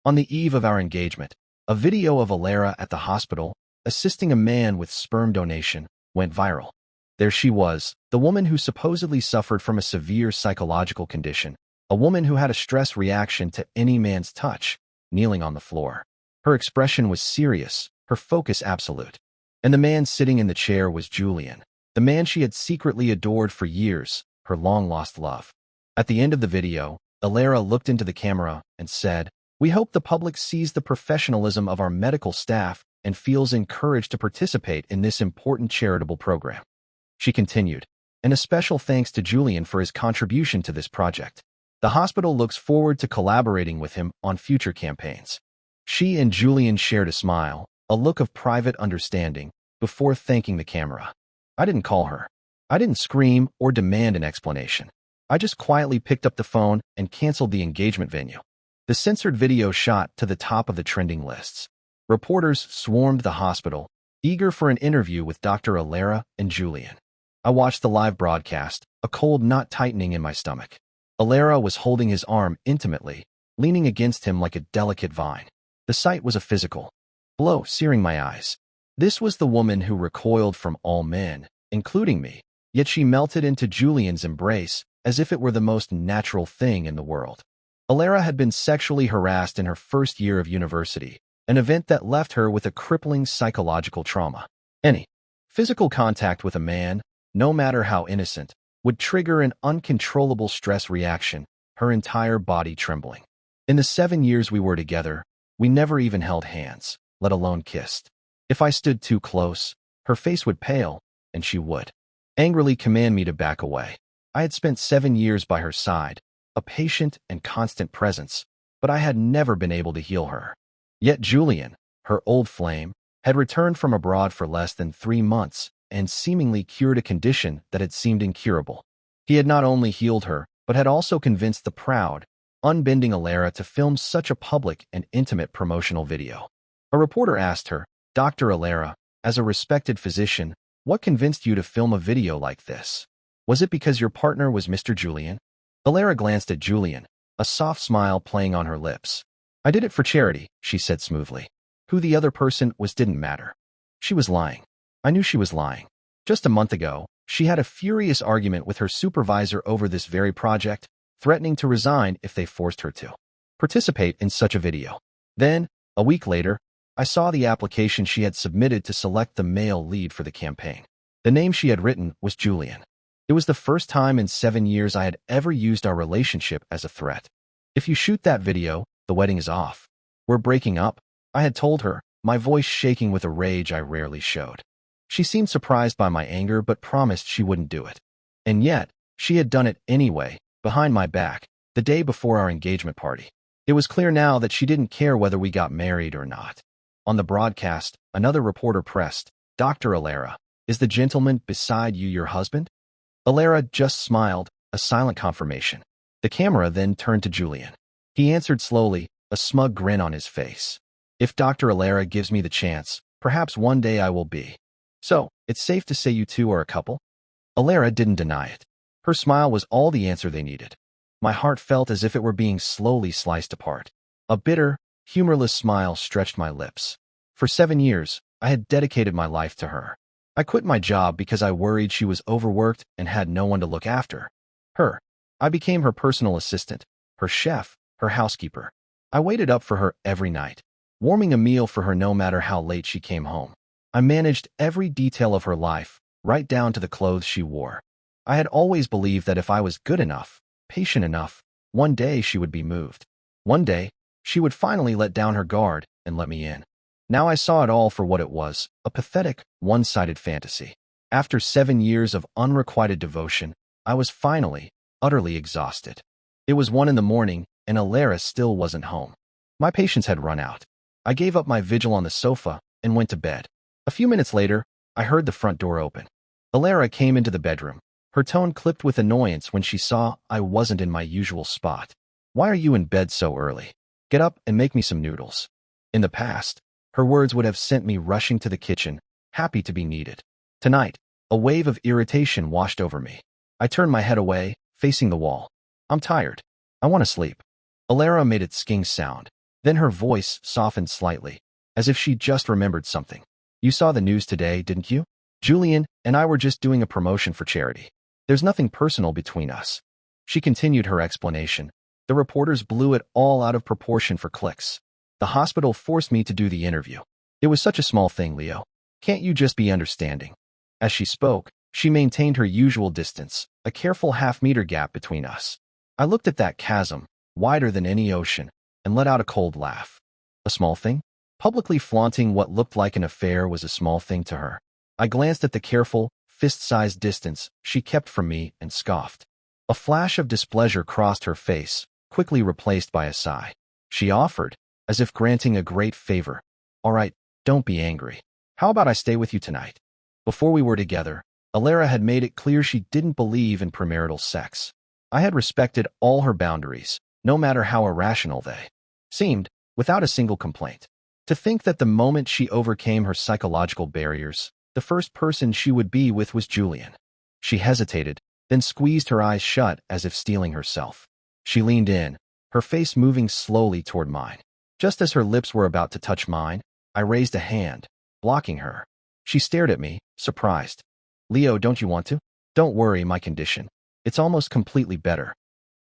On the eve of our engagement, a video of Alara at the hospital, assisting a man with sperm donation, went viral. There she was, the woman who supposedly suffered from a severe psychological condition, a woman who had a stress reaction to any man's touch, kneeling on the floor. Her expression was serious, her focus absolute. And the man sitting in the chair was Julian, the man she had secretly adored for years, her long-lost love. At the end of the video, Alara looked into the camera and said, "We hope the public sees the professionalism of our medical staff and feels encouraged to participate in this important charitable program." She continued, "And a special thanks to Julian for his contribution to this project. The hospital looks forward to collaborating with him on future campaigns." She and Julian shared a smile, a look of private understanding, before thanking the camera. I didn't call her. I didn't scream or demand an explanation. I just quietly picked up the phone and canceled the engagement venue. The censored video shot to the top of the trending lists. Reporters swarmed the hospital, eager for an interview with Dr. Alara and Julian. I watched the live broadcast, a cold knot tightening in my stomach. Alara was holding his arm intimately, leaning against him like a delicate vine. The sight was a physical blow, searing my eyes. This was the woman who recoiled from all men, including me, yet she melted into Julian's embrace as if it were the most natural thing in the world. Alara had been sexually harassed in her first year of university, an event that left her with a crippling psychological trauma. Any physical contact with a man, no matter how innocent, would trigger an uncontrollable stress reaction, her entire body trembling. In the 7 years we were together, we never even held hands, let alone kissed. If I stood too close, her face would pale, and she would angrily command me to back away. I had spent 7 years by her side, a patient and constant presence, but I had never been able to heal her. Yet Julian, her old flame, had returned from abroad for less than 3 months and seemingly cured a condition that had seemed incurable. He had not only healed her, but had also convinced the proud, unbending Alara to film such a public and intimate promotional video. A reporter asked her, "Dr. Alara, as a respected physician, what convinced you to film a video like this? Was it because your partner was Mr. Julian?" Alara glanced at Julian, a soft smile playing on her lips. "I did it for charity," she said smoothly. Who the other person was didn't matter. She was lying. I knew she was lying. Just a month ago, she had a furious argument with her supervisor over this very project, threatening to resign if they forced her to participate in such a video. Then, a week later, I saw the application she had submitted to select the male lead for the campaign. The name she had written was Julian. It was the first time in 7 years I had ever used our relationship as a threat. "If you shoot that video, the wedding is off. We're breaking up," I had told her, my voice shaking with a rage I rarely showed. She seemed surprised by my anger but promised she wouldn't do it. And yet, she had done it anyway, behind my back, the day before our engagement party. It was clear now that she didn't care whether we got married or not. On the broadcast, another reporter pressed, "Dr. Alara, is the gentleman beside you your husband?" Alara just smiled, a silent confirmation. The camera then turned to Julian. He answered slowly, a smug grin on his face. "If Dr. Alara gives me the chance, perhaps one day I will be. So, it's safe to say you two are a couple?" Alara didn't deny it. Her smile was all the answer they needed. My heart felt as if it were being slowly sliced apart. A bitter, humorless smile stretched my lips. For 7 years, I had dedicated my life to her. I quit my job because I worried she was overworked and had no one to look after her. I became her personal assistant, her chef, her housekeeper. I waited up for her every night, warming a meal for her no matter how late she came home. I managed every detail of her life, right down to the clothes she wore. I had always believed that if I was good enough, patient enough, one day she would be moved. One day, she would finally let down her guard and let me in. Now I saw it all for what it was, a pathetic, one-sided fantasy. After 7 years of unrequited devotion, I was finally, utterly exhausted. It was 1 a.m, and Alara still wasn't home. My patience had run out. I gave up my vigil on the sofa and went to bed. A few minutes later, I heard the front door open. Alara came into the bedroom. Her tone clipped with annoyance when she saw I wasn't in my usual spot. "Why are you in bed so early? Get up and make me some noodles." In the past, her words would have sent me rushing to the kitchen, happy to be needed. Tonight, a wave of irritation washed over me. I turned my head away, facing the wall. "I'm tired. I want to sleep." Alara made its sking sound. Then her voice softened slightly, as if she just remembered something. You saw the news today, didn't you? Julian and I were just doing a promotion for charity. There's nothing personal between us. She continued her explanation. The reporters blew it all out of proportion for clicks. The hospital forced me to do the interview. It was such a small thing, Leo. Can't you just be understanding? As she spoke, she maintained her usual distance, a careful half-meter gap between us. I looked at that chasm, wider than any ocean, and let out a cold laugh. A small thing? Publicly flaunting what looked like an affair was a small thing to her. I glanced at the careful, fist-sized distance she kept from me and scoffed. A flash of displeasure crossed her face, quickly replaced by a sigh. She offered, as if granting a great favor. All right, don't be angry. How about I stay with you tonight? Before we were together, Alara had made it clear she didn't believe in premarital sex. I had respected all her boundaries, no matter how irrational they seemed, without a single complaint. To think that the moment she overcame her psychological barriers, the first person she would be with was Julian. She hesitated, then squeezed her eyes shut as if steeling herself. She leaned in, her face moving slowly toward mine. Just as her lips were about to touch mine, I raised a hand, blocking her. She stared at me, surprised. Leo, don't you want to? Don't worry, my condition. It's almost completely better.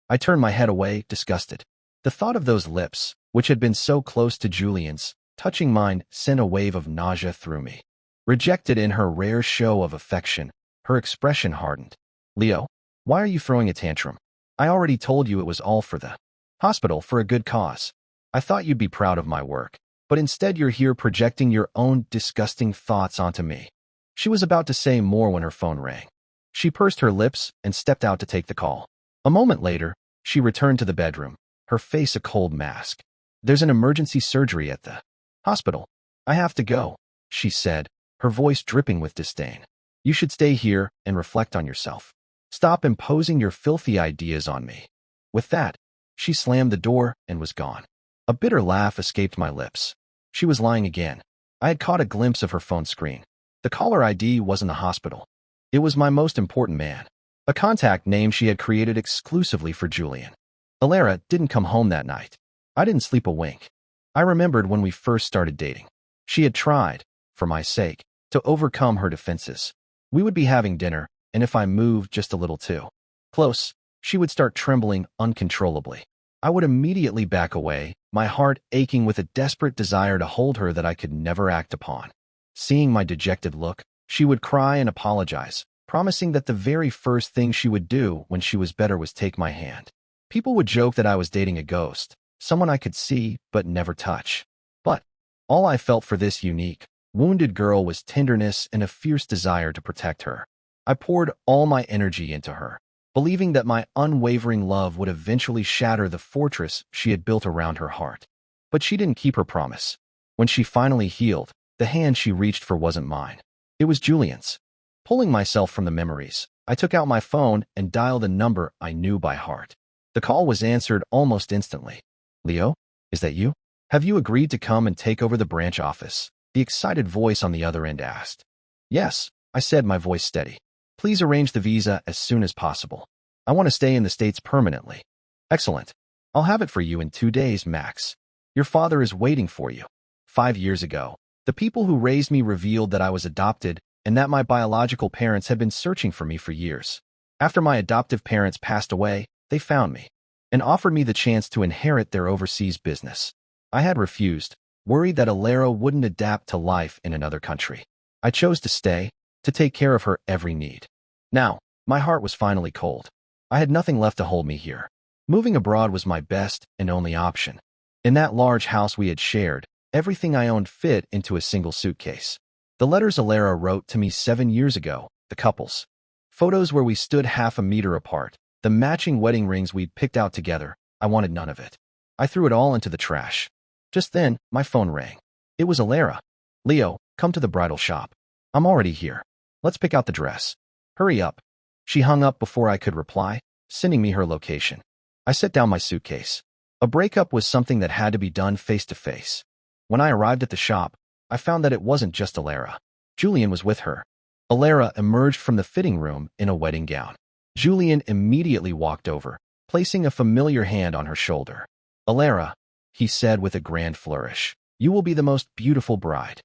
I turned my head away, disgusted. The thought of those lips, which had been so close to Julian's, touching mine, sent a wave of nausea through me. Rejected in her rare show of affection, her expression hardened. Leo, why are you throwing a tantrum? I already told you it was all for the hospital, for a good cause. I thought you'd be proud of my work, but instead you're here projecting your own disgusting thoughts onto me. She was about to say more when her phone rang. She pursed her lips and stepped out to take the call. A moment later, she returned to the bedroom, her face a cold mask. There's an emergency surgery at the hospital. I have to go, she said, her voice dripping with disdain. You should stay here and reflect on yourself. Stop imposing your filthy ideas on me. With that, she slammed the door and was gone. A bitter laugh escaped my lips. She was lying again. I had caught a glimpse of her phone screen. The caller ID wasn't the hospital. It was my most important man, a contact name she had created exclusively for Julian. Alara didn't come home that night. I didn't sleep a wink. I remembered when we first started dating. She had tried, for my sake, to overcome her defenses. We would be having dinner, and if I moved just a little too close, she would start trembling uncontrollably. I would immediately back away, my heart aching with a desperate desire to hold her that I could never act upon. Seeing my dejected look, she would cry and apologize, promising that the very first thing she would do when she was better was take my hand. People would joke that I was dating a ghost, someone I could see but never touch. But all I felt for this unique, wounded girl was tenderness and a fierce desire to protect her. I poured all my energy into her, believing that my unwavering love would eventually shatter the fortress she had built around her heart. But she didn't keep her promise. When she finally healed, the hand she reached for wasn't mine. It was Julian's. Pulling myself from the memories, I took out my phone and dialed a number I knew by heart. The call was answered almost instantly. Leo, is that you? Have you agreed to come and take over the branch office? The excited voice on the other end asked. Yes, I said, my voice steady. Please arrange the visa as soon as possible. I want to stay in the States permanently. Excellent. I'll have it for you in 2 days, max. Your father is waiting for you. 5 years ago, the people who raised me revealed that I was adopted and that my biological parents had been searching for me for years. After my adoptive parents passed away, they found me and offered me the chance to inherit their overseas business. I had refused, worried that Alara wouldn't adapt to life in another country. I chose to stay, to take care of her every need. Now, my heart was finally cold. I had nothing left to hold me here. Moving abroad was my best and only option. In that large house we had shared, everything I owned fit into a single suitcase. The letters Alara wrote to me 7 years ago, the couples. Photos where we stood half a meter apart, the matching wedding rings we'd picked out together, I wanted none of it. I threw it all into the trash. Just then, my phone rang. It was Alara. Leo, come to the bridal shop. I'm already here. Let's pick out the dress. Hurry up. She hung up before I could reply, sending me her location. I set down my suitcase. A breakup was something that had to be done face to face. When I arrived at the shop, I found that it wasn't just Alara. Julian was with her. Alara emerged from the fitting room in a wedding gown. Julian immediately walked over, placing a familiar hand on her shoulder. Alara, he said with a grand flourish. You will be the most beautiful bride.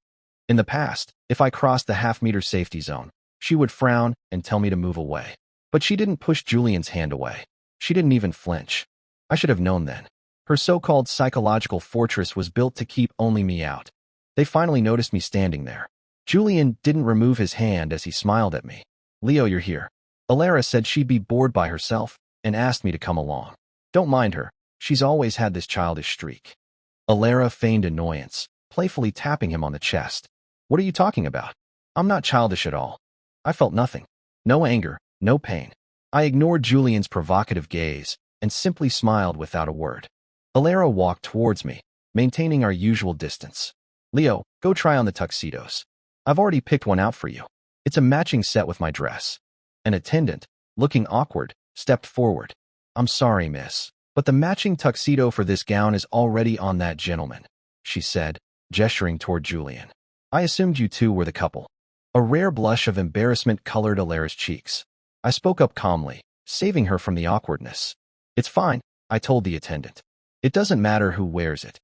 In the past, if I crossed the half-meter safety zone, she would frown and tell me to move away. But she didn't push Julian's hand away. She didn't even flinch. I should have known then. Her so-called psychological fortress was built to keep only me out. They finally noticed me standing there. Julian didn't remove his hand as he smiled at me. Leo, you're here. Alara said she'd be bored by herself and asked me to come along. Don't mind her. She's always had this childish streak. Alara feigned annoyance, playfully tapping him on the chest. What are you talking about? I'm not childish at all. I felt nothing. No anger, no pain. I ignored Julian's provocative gaze and simply smiled without a word. Alara walked towards me, maintaining our usual distance. Leo, go try on the tuxedos. I've already picked one out for you. It's a matching set with my dress. An attendant, looking awkward, stepped forward. I'm sorry, miss, but the matching tuxedo for this gown is already on that gentleman, she said, gesturing toward Julian. I assumed you two were the couple. A rare blush of embarrassment colored Alara's cheeks. I spoke up calmly, saving her from the awkwardness. It's fine, I told the attendant. It doesn't matter who wears it.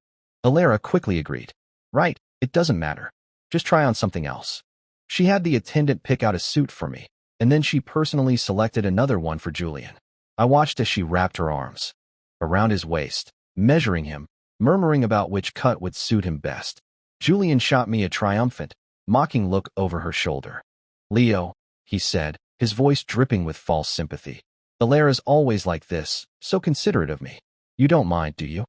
Alara quickly agreed. Right, it doesn't matter. Just try on something else. She had the attendant pick out a suit for me, and then she personally selected another one for Julian. I watched as she wrapped her arms around his waist, measuring him, murmuring about which cut would suit him best. Julian shot me a triumphant, mocking look over her shoulder. Leo, he said, his voice dripping with false sympathy. Alara's always like this, so considerate of me. You don't mind, do you?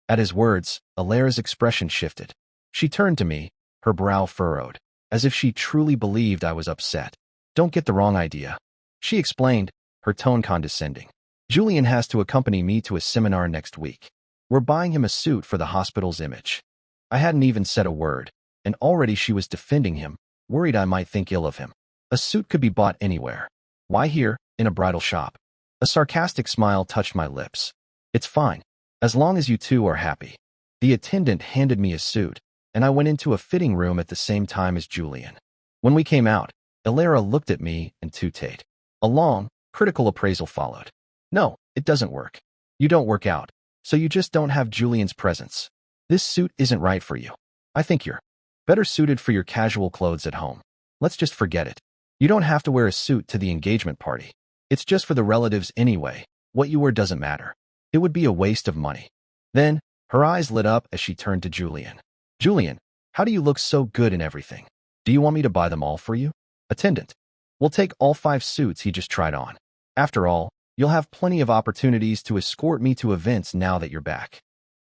At his words, Alara's expression shifted. She turned to me, her brow furrowed, as if she truly believed I was upset. Don't get the wrong idea, she explained, her tone condescending. Julian has to accompany me to a seminar next week. We're buying him a suit for the hospital's image. I hadn't even said a word, and already she was defending him, worried I might think ill of him. A suit could be bought anywhere. Why here, in a bridal shop? A sarcastic smile touched my lips. It's fine, as long as you two are happy. The attendant handed me a suit, and I went into a fitting room at the same time as Julian. When we came out, Alara looked at me and Tate. A long, critical appraisal followed. No, it doesn't work. You don't work out, so you just don't have Julian's presence. This suit isn't right for you. I think you're better suited for your casual clothes at home. Let's just forget it. You don't have to wear a suit to the engagement party. It's just for the relatives anyway. What you wear doesn't matter. It would be a waste of money. Then, her eyes lit up as she turned to Julian. Julian, how do you look so good in everything? Do you want me to buy them all for you? Attendant, we'll take all 5 suits he just tried on. After all, you'll have plenty of opportunities to escort me to events now that you're back.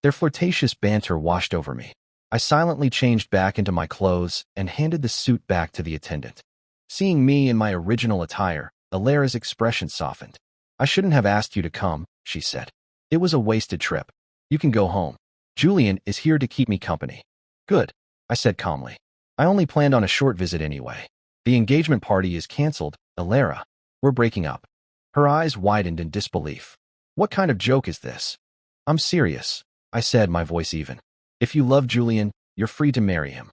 Their flirtatious banter washed over me. I silently changed back into my clothes and handed the suit back to the attendant. Seeing me in my original attire, Alara's expression softened. I shouldn't have asked you to come, she said. It was a wasted trip. You can go home. Julian is here to keep me company. Good, I said calmly. I only planned on a short visit anyway. The engagement party is canceled, Alara. We're breaking up. Her eyes widened in disbelief. What kind of joke is this? I'm serious, I said, my voice even. If you love Julian, you're free to marry him.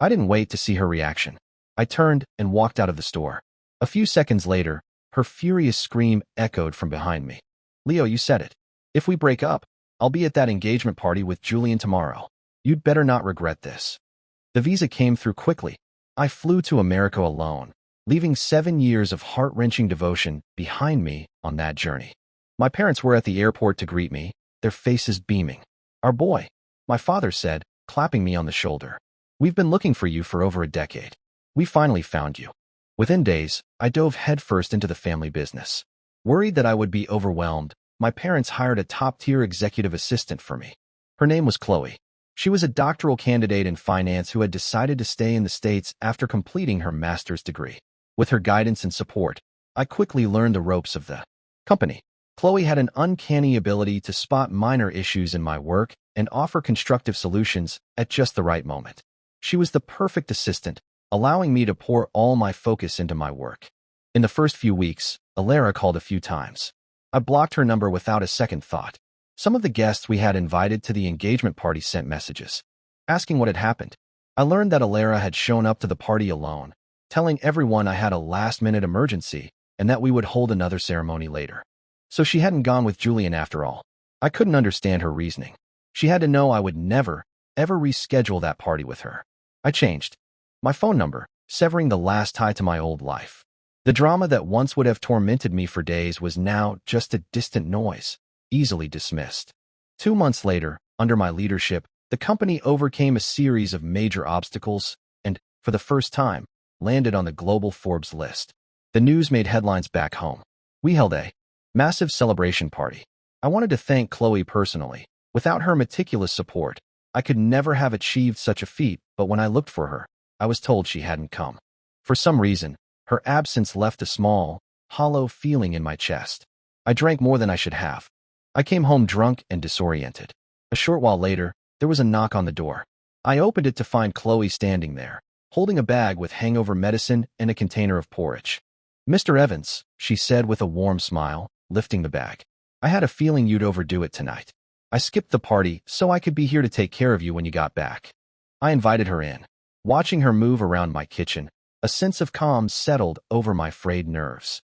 I didn't wait to see her reaction. I turned and walked out of the store. A few seconds later, her furious scream echoed from behind me. Leo, you said it. If we break up, I'll be at that engagement party with Julian tomorrow. You'd better not regret this. The visa came through quickly. I flew to America alone, leaving 7 years of heart-wrenching devotion behind me on that journey. My parents were at the airport to greet me, their faces beaming. Our boy, my father said, clapping me on the shoulder. We've been looking for you for over a decade. We finally found you. Within days, I dove headfirst into the family business. Worried that I would be overwhelmed, my parents hired a top-tier executive assistant for me. Her name was Chloe. She was a doctoral candidate in finance who had decided to stay in the States after completing her master's degree. With her guidance and support, I quickly learned the ropes of the company. Chloe had an uncanny ability to spot minor issues in my work and offer constructive solutions at just the right moment. She was the perfect assistant, allowing me to pour all my focus into my work. In the first few weeks, Alara called a few times. I blocked her number without a second thought. Some of the guests we had invited to the engagement party sent messages, asking what had happened. I learned that Alara had shown up to the party alone, telling everyone I had a last-minute emergency and that we would hold another ceremony later. So she hadn't gone with Julian after all. I couldn't understand her reasoning. She had to know I would never, ever reschedule that party with her. I changed my phone number, severing the last tie to my old life. The drama that once would have tormented me for days was now just a distant noise, easily dismissed. 2 months later, under my leadership, the company overcame a series of major obstacles and, for the first time, landed on the global Forbes list. The news made headlines back home. We held a massive celebration party. I wanted to thank Chloe personally. Without her meticulous support, I could never have achieved such a feat, but when I looked for her, I was told she hadn't come. For some reason, her absence left a small, hollow feeling in my chest. I drank more than I should have. I came home drunk and disoriented. A short while later, there was a knock on the door. I opened it to find Chloe standing there, holding a bag with hangover medicine and a container of porridge. "Mr. Evans," she said with a warm smile, lifting the bag. "I had a feeling you'd overdo it tonight. I skipped the party so I could be here to take care of you when you got back." I invited her in. Watching her move around my kitchen, a sense of calm settled over my frayed nerves.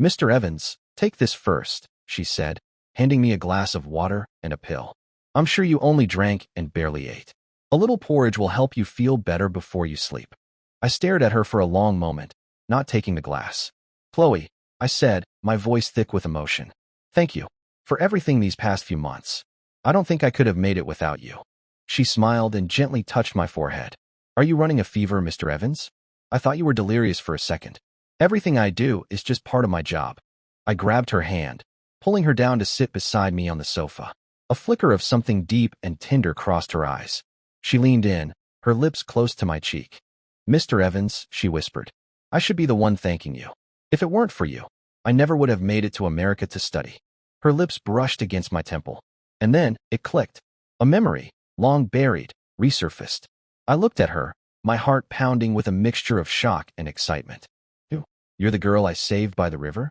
"Mr. Evans, take this first," she said, handing me a glass of water and a pill. "I'm sure you only drank and barely ate. A little porridge will help you feel better before you sleep." I stared at her for a long moment, not taking the glass. "Chloe," I said, my voice thick with emotion. "Thank you for everything these past few months. I don't think I could have made it without you." She smiled and gently touched my forehead. "Are you running a fever, Mr. Evans? I thought you were delirious for a second." "Everything I do is just part of my job." I grabbed her hand, pulling her down to sit beside me on the sofa. A flicker of something deep and tender crossed her eyes. She leaned in, her lips close to my cheek. "Mr. Evans," she whispered, "I should be the one thanking you. If it weren't for you, I never would have made it to America to study." Her lips brushed against my temple. And then it clicked. A memory, long buried, resurfaced. I looked at her, my heart pounding with a mixture of shock and excitement. "You're the girl I saved by the river?"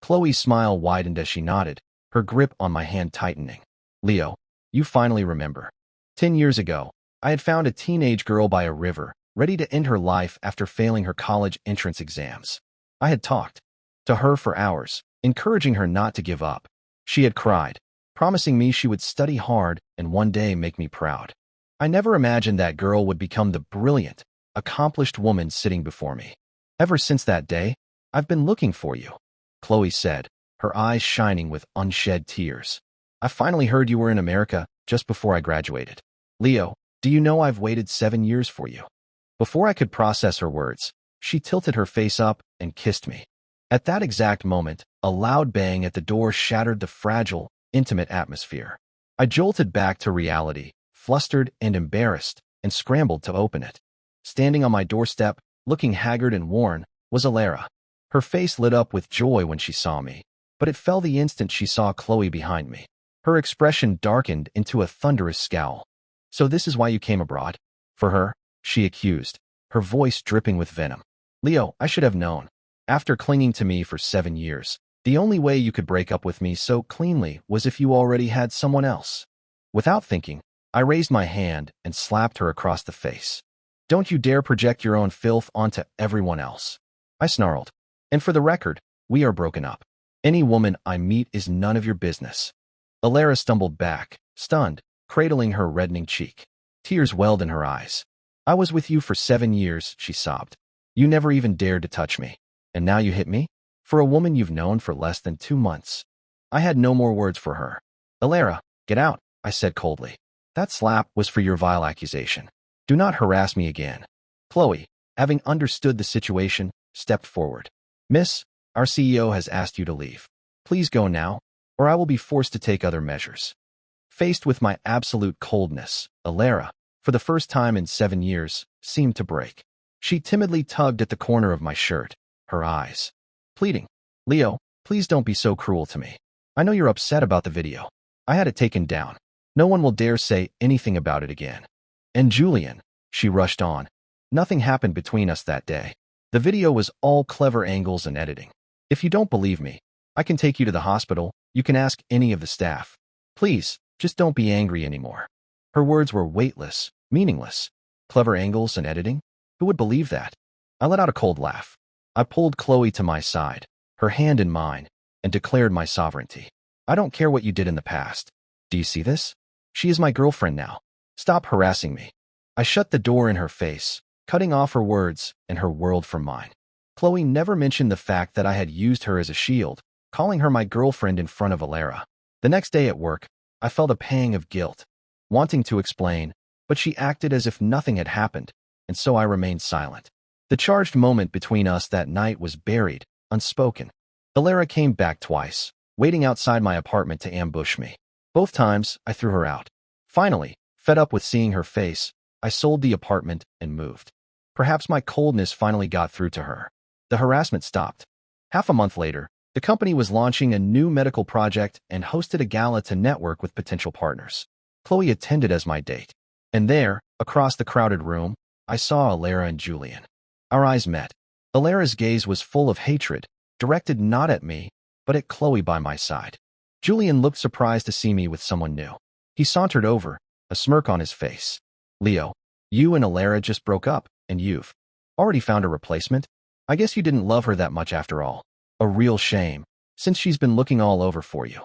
Chloe's smile widened as she nodded, her grip on my hand tightening. "Leo, you finally remember. 10 years ago, I had found a teenage girl by a river, ready to end her life after failing her college entrance exams. I had talked to her for hours, encouraging her not to give up. She had cried, promising me she would study hard and one day make me proud. I never imagined that girl would become the brilliant, accomplished woman sitting before me. Ever since that day, I've been looking for you," Chloe said, her eyes shining with unshed tears. "I finally heard you were in America just before I graduated. Leo, do you know I've waited 7 years for you?" Before I could process her words, she tilted her face up and kissed me. At that exact moment, a loud bang at the door shattered the fragile, intimate atmosphere. I jolted back to reality, flustered and embarrassed, and scrambled to open it. Standing on my doorstep, looking haggard and worn, was Alara. Her face lit up with joy when she saw me, but it fell the instant she saw Chloe behind me. Her expression darkened into a thunderous scowl. "So this is why you came abroad? For her?" she accused, her voice dripping with venom. "Leo, I should have known. After clinging to me for 7 years, the only way you could break up with me so cleanly was if you already had someone else." Without thinking, I raised my hand and slapped her across the face. "Don't you dare project your own filth onto everyone else," I snarled. "And for the record, we are broken up. Any woman I meet is none of your business." Alara stumbled back, stunned, cradling her reddening cheek. Tears welled in her eyes. "I was with you for 7 years," she sobbed. "You never even dared to touch me. And now you hit me? For a woman you've known for less than 2 months." I had no more words for her. "Alara, get out," I said coldly. "That slap was for your vile accusation. Do not harass me again." Chloe, having understood the situation, stepped forward. "Miss, our CEO has asked you to leave. Please go now, or I will be forced to take other measures." Faced with my absolute coldness, Alara, for the first time in 7 years, seemed to break. She timidly tugged at the corner of my shirt, her eyes pleading. "Leo, please don't be so cruel to me. I know you're upset about the video. I had it taken down. No one will dare say anything about it again. And Julian," she rushed on, "nothing happened between us that day. The video was all clever angles and editing. If you don't believe me, I can take you to the hospital. You can ask any of the staff. Please, just don't be angry anymore." Her words were weightless, meaningless. Clever angles and editing? Who would believe that? I let out a cold laugh. I pulled Chloe to my side, her hand in mine, and declared my sovereignty. "I don't care what you did in the past. Do you see this?" She is my girlfriend now. Stop harassing me. I shut the door in her face, cutting off her words and her world from mine. Chloe never mentioned the fact that I had used her as a shield, calling her my girlfriend in front of Alara. The next day at work, I felt a pang of guilt, wanting to explain, but she acted as if nothing had happened, and so I remained silent. The charged moment between us that night was buried, unspoken. Alara came back twice, waiting outside my apartment to ambush me. Both times, I threw her out. Finally, fed up with seeing her face, I sold the apartment and moved. Perhaps my coldness finally got through to her. The harassment stopped. Half a month later, the company was launching a new medical project and hosted a gala to network with potential partners. Chloe attended as my date. And there, across the crowded room, I saw Alara and Julian. Our eyes met. Alara's gaze was full of hatred, directed not at me, but at Chloe by my side. Julian looked surprised to see me with someone new. He sauntered over, a smirk on his face. Leo, you and Alara just broke up, and you've already found a replacement? I guess you didn't love her that much after all. A real shame, since she's been looking all over for you.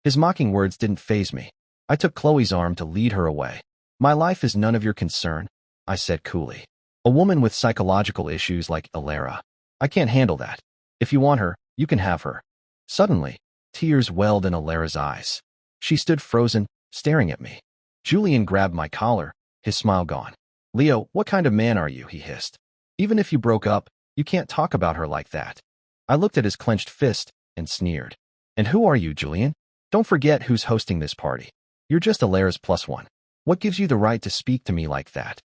His mocking words didn't faze me. I took Chloe's arm to lead her away. My life is none of your concern, I said coolly. A woman with psychological issues like Alara. I can't handle that. If you want her, you can have her. Suddenly, tears welled in Alara's eyes. She stood frozen, staring at me. Julian grabbed my collar, his smile gone. Leo, what kind of man are you? He hissed. Even if you broke up, you can't talk about her like that. I looked at his clenched fist and sneered. And who are you, Julian? Don't forget who's hosting this party. You're just Alara's +1. What gives you the right to speak to me like that?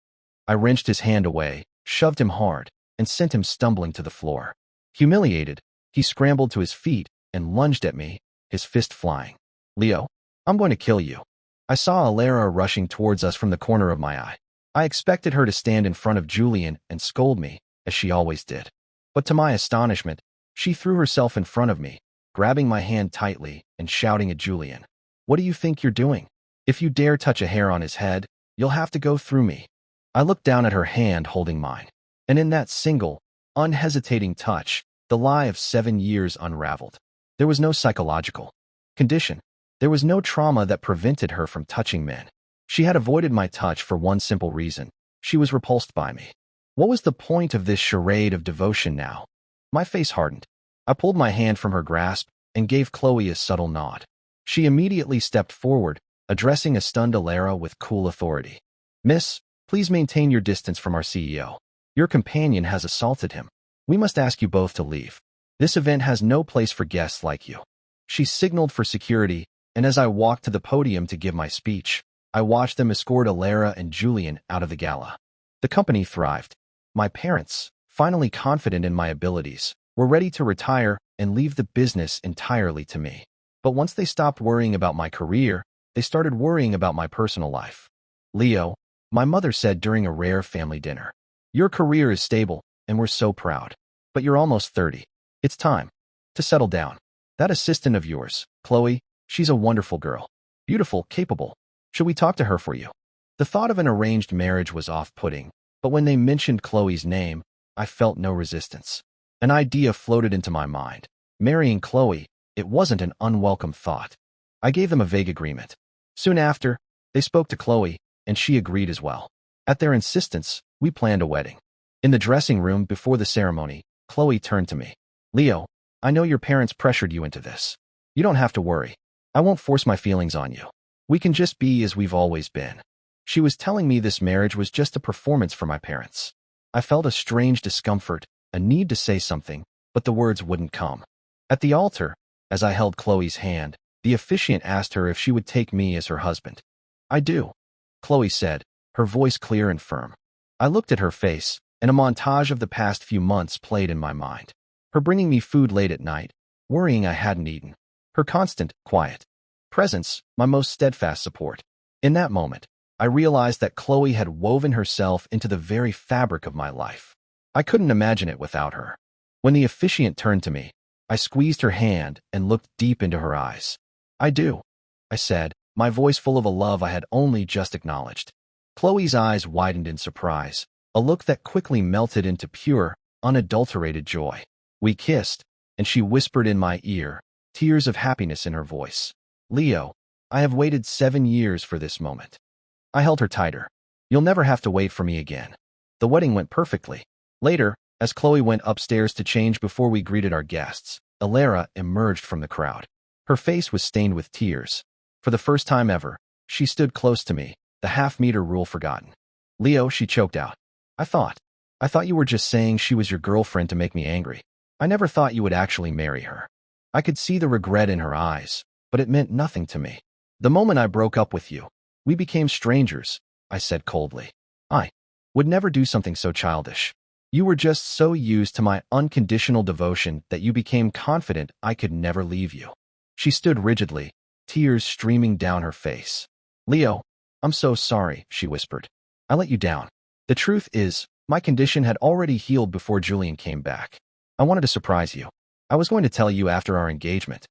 I wrenched his hand away, shoved him hard, and sent him stumbling to the floor. Humiliated, he scrambled to his feet and lunged at me, his fist flying. Leo, I'm going to kill you. I saw Alara rushing towards us from the corner of my eye. I expected her to stand in front of Julian and scold me, as she always did. But to my astonishment, she threw herself in front of me, grabbing my hand tightly and shouting at Julian. What do you think you're doing? If you dare touch a hair on his head, you'll have to go through me. I looked down at her hand holding mine, and in that single, unhesitating touch, the lie of 7 years unraveled. There was no psychological condition. There was no trauma that prevented her from touching men. She had avoided my touch for one simple reason. She was repulsed by me. What was the point of this charade of devotion now? My face hardened. I pulled my hand from her grasp and gave Chloe a subtle nod. She immediately stepped forward, addressing a stunned Alara with cool authority. Miss, please maintain your distance from our CEO. Your companion has assaulted him. We must ask you both to leave. This event has no place for guests like you. She signaled for security, and as I walked to the podium to give my speech, I watched them escort Alara and Julian out of the gala. The company thrived. My parents, finally confident in my abilities, were ready to retire and leave the business entirely to me. But once they stopped worrying about my career, they started worrying about my personal life. Leo, my mother said during a rare family dinner, your career is stable, and we're so proud. But you're almost 30. It's time to settle down. That assistant of yours, Chloe, she's a wonderful girl. Beautiful, capable. Should we talk to her for you? The thought of an arranged marriage was off-putting, but when they mentioned Chloe's name, I felt no resistance. An idea floated into my mind. Marrying Chloe, it wasn't an unwelcome thought. I gave them a vague agreement. Soon after, they spoke to Chloe, and she agreed as well. At their insistence, we planned a wedding. In the dressing room before the ceremony, Chloe turned to me. Leo, I know your parents pressured you into this. You don't have to worry. I won't force my feelings on you. We can just be as we've always been. She was telling me this marriage was just a performance for my parents. I felt a strange discomfort, a need to say something, but the words wouldn't come. At the altar, as I held Chloe's hand, the officiant asked her if she would take me as her husband. I do, Chloe said, her voice clear and firm. I looked at her face, and a montage of the past few months played in my mind. Her bringing me food late at night, worrying I hadn't eaten. Her constant, quiet presence, my most steadfast support. In that moment, I realized that Chloe had woven herself into the very fabric of my life. I couldn't imagine it without her. When the officiant turned to me, I squeezed her hand and looked deep into her eyes. I do, I said, my voice full of a love I had only just acknowledged. Chloe's eyes widened in surprise, a look that quickly melted into pure, unadulterated joy. We kissed, and she whispered in my ear, tears of happiness in her voice. Leo, I have waited 7 years for this moment. I held her tighter. You'll never have to wait for me again. The wedding went perfectly. Later, as Chloe went upstairs to change before we greeted our guests, Alara emerged from the crowd. Her face was stained with tears. For the first time ever, she stood close to me, the half-meter rule forgotten. Leo, she choked out. I thought you were just saying she was your girlfriend to make me angry. I never thought you would actually marry her. I could see the regret in her eyes, but it meant nothing to me. The moment I broke up with you, we became strangers, I said coldly. I would never do something so childish. You were just so used to my unconditional devotion that you became confident I could never leave you. She stood rigidly, tears streaming down her face. Leo, I'm so sorry, she whispered. I let you down. The truth is, my condition had already healed before Julian came back. I wanted to surprise you. I was going to tell you after our engagement.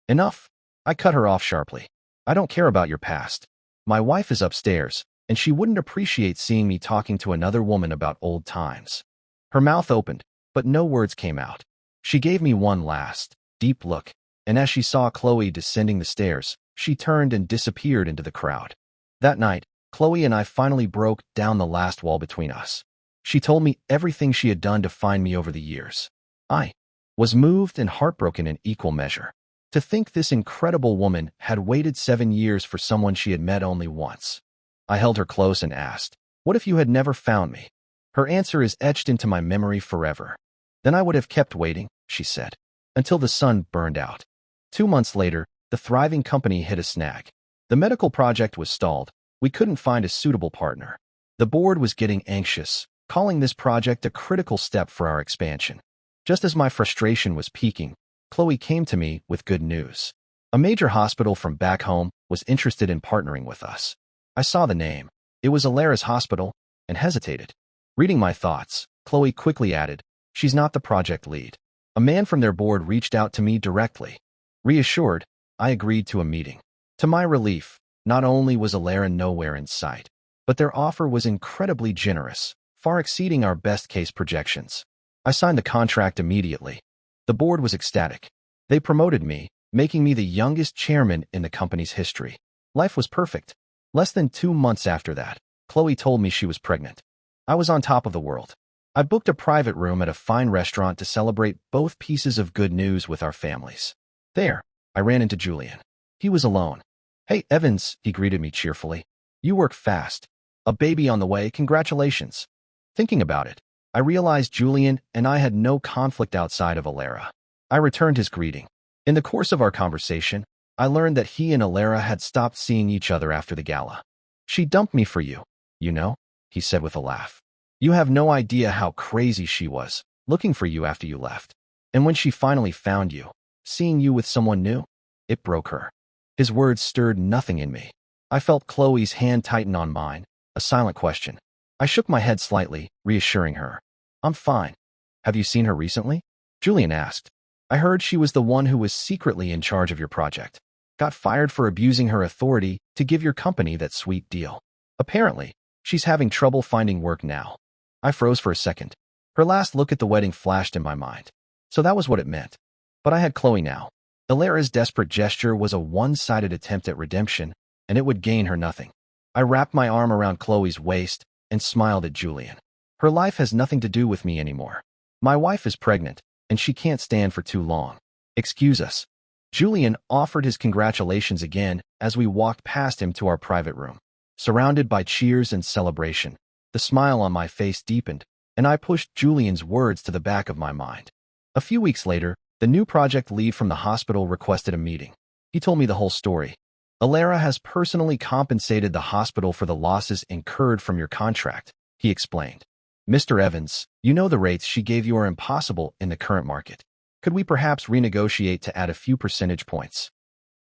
Enough. I cut her off sharply. I don't care about your past. My wife is upstairs, and she wouldn't appreciate seeing me talking to another woman about old times. Her mouth opened, but no words came out. She gave me one last, deep look, and as she saw Chloe descending the stairs, she turned and disappeared into the crowd. That night, Chloe and I finally broke down the last wall between us. She told me everything she had done to find me over the years. I was moved and heartbroken in equal measure. To think this incredible woman had waited 7 years for someone she had met only once. I held her close and asked, "What if you had never found me?" Her answer is etched into my memory forever. Then I would have kept waiting, she said, until the sun burned out. 2 months later, the thriving company hit a snag. The medical project was stalled. We couldn't find a suitable partner. The board was getting anxious, calling this project a critical step for our expansion. Just as my frustration was peaking, Chloe came to me with good news. A major hospital from back home was interested in partnering with us. I saw the name. It was Alara's hospital, and hesitated. Reading my thoughts, Chloe quickly added, "She's not the project lead." A man from their board reached out to me directly. Reassured, I agreed to a meeting. To my relief, not only was Alara nowhere in sight, but their offer was incredibly generous, far exceeding our best-case projections. I signed the contract immediately. The board was ecstatic. They promoted me, making me the youngest chairman in the company's history. Life was perfect. Less than 2 months after that, Chloe told me she was pregnant. I was on top of the world. I booked a private room at a fine restaurant to celebrate both pieces of good news with our families. There, I ran into Julian. He was alone. "Hey, Evans," he greeted me cheerfully. "You work fast. A baby on the way, congratulations." Thinking about it, I realized Julian and I had no conflict outside of Alara. I returned his greeting. In the course of our conversation, I learned that he and Alara had stopped seeing each other after the gala. "She dumped me for you, you know," he said with a laugh. "You have no idea how crazy she was, looking for you after you left. And when she finally found you, seeing you with someone new, it broke her." His words stirred nothing in me. I felt Chloe's hand tighten on mine, a silent question. I shook my head slightly, reassuring her. "I'm fine." "Have you seen her recently?" Julian asked. "I heard she was the one who was secretly in charge of your project. Got fired for abusing her authority to give your company that sweet deal. Apparently, she's having trouble finding work now." I froze for a second. Her last look at the wedding flashed in my mind. So that was what it meant. But I had Chloe now. Alara's desperate gesture was a one-sided attempt at redemption, and it would gain her nothing. I wrapped my arm around Chloe's waist and smiled at Julian. "Her life has nothing to do with me anymore. My wife is pregnant, and she can't stand for too long. Excuse us." Julian offered his congratulations again as we walked past him to our private room. Surrounded by cheers and celebration, the smile on my face deepened, and I pushed Julian's words to the back of my mind. A few weeks later, the new project lead from the hospital requested a meeting. He told me the whole story. "Alara has personally compensated the hospital for the losses incurred from your contract," he explained. "Mr. Evans, you know the rates she gave you are impossible in the current market. Could we perhaps renegotiate to add a few percentage points?"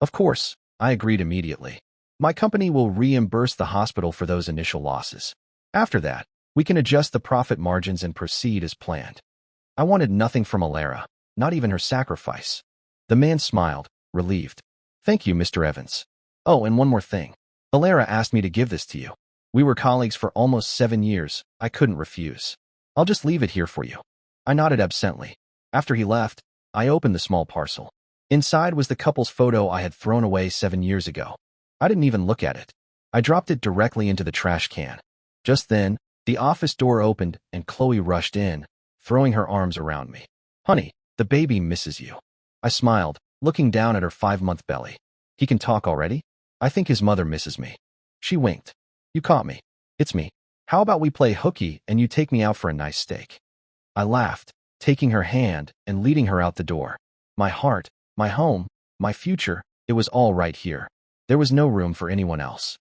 Of course, I agreed immediately. My company will reimburse the hospital for those initial losses. After that, we can adjust the profit margins and proceed as planned. I wanted nothing from Alara, not even her sacrifice. The man smiled, relieved. "Thank you, Mr. Evans. Oh, and one more thing. Alara asked me to give this to you. We were colleagues for almost 7 years. I couldn't refuse. I'll just leave it here for you." I nodded absently. After he left, I opened the small parcel. Inside was the couple's photo I had thrown away 7 years ago. I didn't even look at it. I dropped it directly into the trash can. Just then, the office door opened and Chloe rushed in, throwing her arms around me. Honey, the baby misses you. I smiled, looking down at her 5-month belly. He can talk already? I think his mother misses me. She winked. You caught me. It's me. How about we play hooky and you take me out for a nice steak? I laughed, taking her hand and leading her out the door. My heart, my home, my future, it was all right here. There was no room for anyone else.